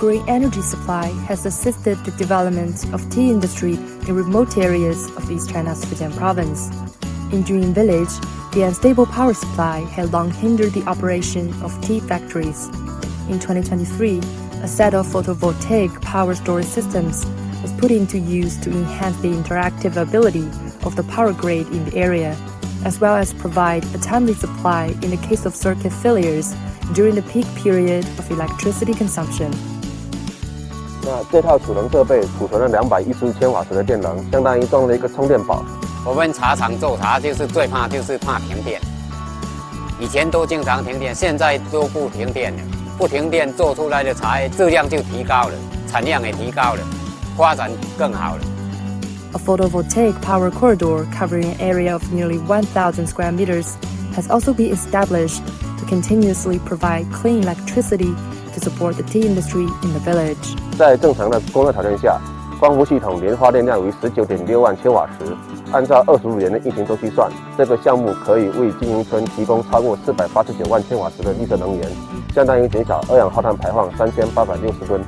green energy supply has assisted the development of tea industry in remote areas of East China's Fujian province. In Juying village, the unstable power supply had long hindered the operation of tea factories. In 2023, a set of photovoltaic power storage systems was put into use to enhance the interactive ability of the power grid in the area, as well as provide a timely supply in the case of circuit failures during the peak period of electricity consumption. 那这套储能设备储存了215千瓦时的电能，相当于装了一个充电宝。我们茶厂做茶就是最怕停电，以前都经常停电，现在都不停电了。不停电做出来的茶叶质量就提高了，产量也提高了，发展更好了。A photovoltaic power corridor covering an area of nearly 1,000 square meters has also been established to continuously provide clean electricity to support the tea industry in the village. 在正常的工作条件下，光伏系统年发电量为19.6万千瓦时，按照25年的运行周期算，这个项目可以为经营村提供超过489万千瓦时的绿色能源，相当于减少二氧化碳排放3860吨。